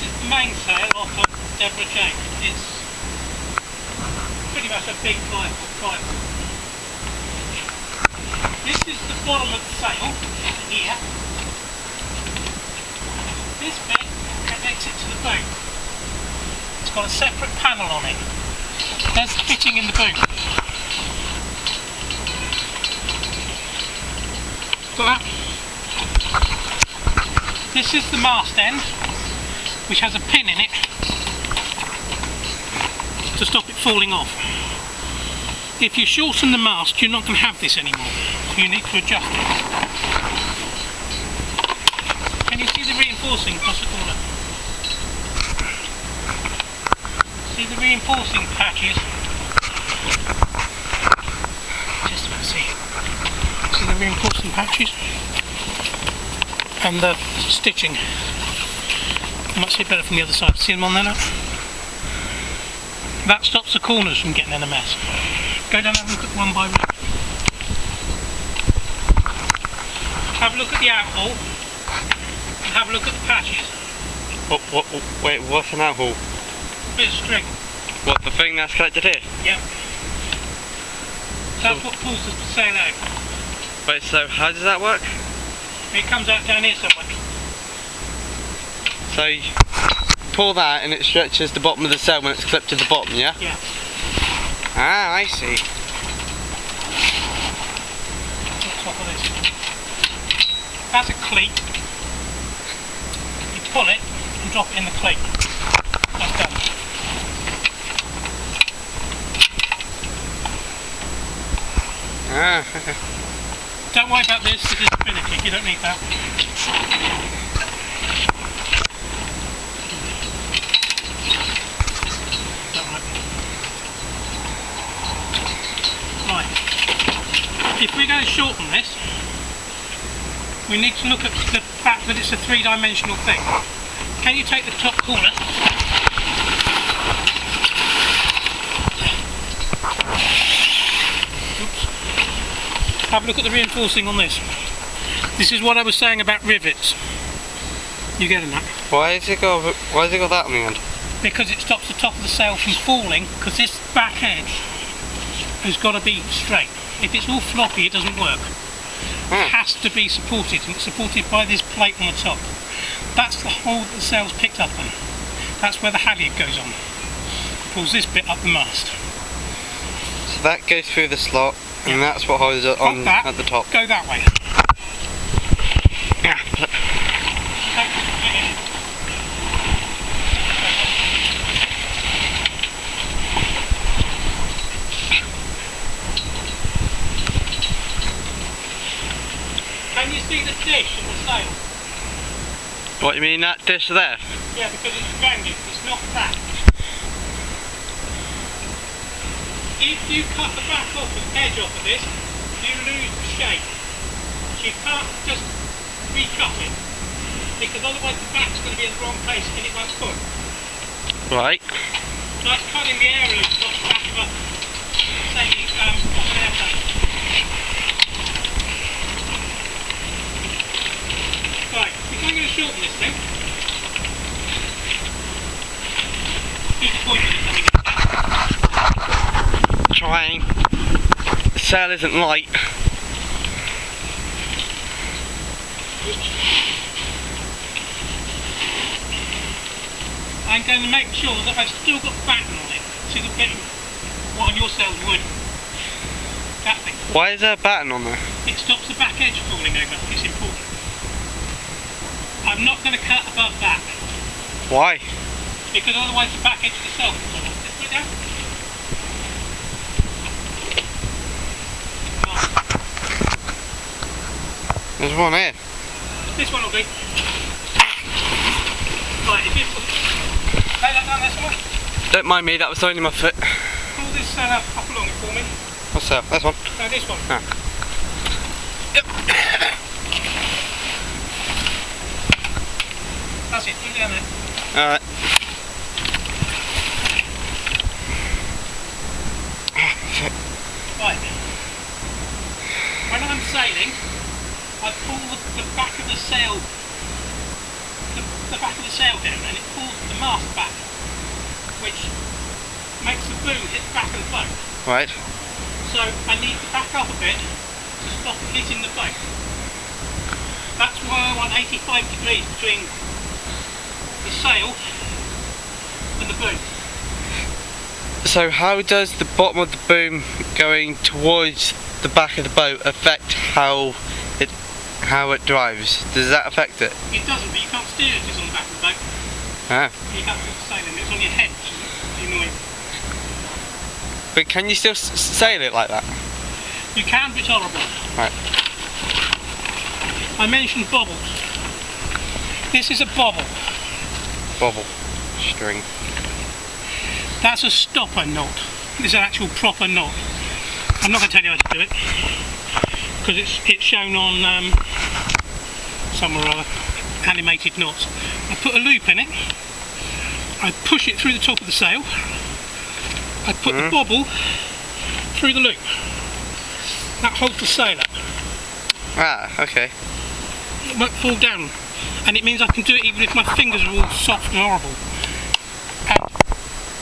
is the mainsail off of Deborah Jane. It's pretty much a big 5-foot. This is the bottom of the sail here. This bit connects it to the boom. It's got a separate panel on it. There's the fitting in the boom. Got that? This is the mast end, which has a pin in it to stop it falling off. If you shorten the mast, you're not going to have this anymore. You need to adjust it. Can you see the reinforcing across the corner? See the reinforcing patches? Just about see it. See the reinforcing patches? And the stitching. You might see it better from the other side. See them on there now? That stops the corners from getting in a mess. Go down and have a look at one by one. Have a look at the outhole and have a look at the patches. Wait, what's an outhole? Bit of string. What, the thing that's connected here? Yep. That's what pulls the sail out. Wait, so how does that work? It comes out down here somewhere. So you pull that and it stretches the bottom of the sail when it's clipped to the bottom, yeah? Yeah. Ah, I see. On top of this. That's a cleat. You pull it and drop it in the cleat. That's done. Ah. Don't worry about this is finicky, you don't need that. Right. If we're going to shorten this, we need to look at the fact that it's a three-dimensional thing. Can you take the top corner? Have a look at the reinforcing on this. This is what I was saying about rivets. You getting that? Why has it got that on the end? Because it stops the top of the sail from falling, because this back edge has got to be straight. If it's all floppy, it doesn't work. It has to be supported, and it's supported by this plate on the top. That's the hole that the sail's picked up on. That's where the halyard goes on. Pulls this bit up the mast. So that goes through the slot. And that's what holds it on at the top. Go that way. Yeah. Can you see the dish in the sail? What, you mean that dish there? Yeah, because it's rounded, it's not flat. If you cut the back off the edge off of this, you lose the shape. So you can't just recut it, because otherwise the back's going to be in the wrong place and it won't put. Right. Like cutting the air loop off the back of a, say, off an airplane. Right, if I'm going to shorten this thing, keep pointing at something. Trying. The sail isn't light. I'm going to make sure that I've still got batten on it. See the bit what on your sail would. That thing. Why is there a batten on there? It stops the back edge falling over. It's important. I'm not going to cut above that. Why? Because otherwise the back edge of the sail will fall off. Just put it down. There's one here. This one will be. Right, if you lay that down there somewhere. Don't mind me, that was only my foot. Pull this up along it for me. What's that? This one? No, this one. Ah. Yep. That's it, put it down there. Alright. Right. When I'm sailing, I pull the back of the sail, the the back of the sail down and it pulls the mast back, which makes the boom hit the back of the boat. Right. So I need to back up a bit to stop it hitting the boat. That's why I want 85 degrees between the sail and the boom. So how does the bottom of the boom going towards the back of the boat affect how it drives? Does that affect it? It doesn't, but you can't steer it, it's on the back of the boat. Ah. You have to put the sail in, it's on your head, which is annoying. But can you still sail it like that? You can, but it's horrible. Right. I mentioned bobbles. This is a bobble. Bobble. String. That's a stopper knot. This is an actual proper knot. I'm not going to tell you how to do it because it's shown on somewhere or other, animated knots. I put a loop in it, I push it through the top of the sail, I put the bobble through the loop. That holds the sail up. Ah, okay. It won't fall down, and it means I can do it even if my fingers are all soft and horrible.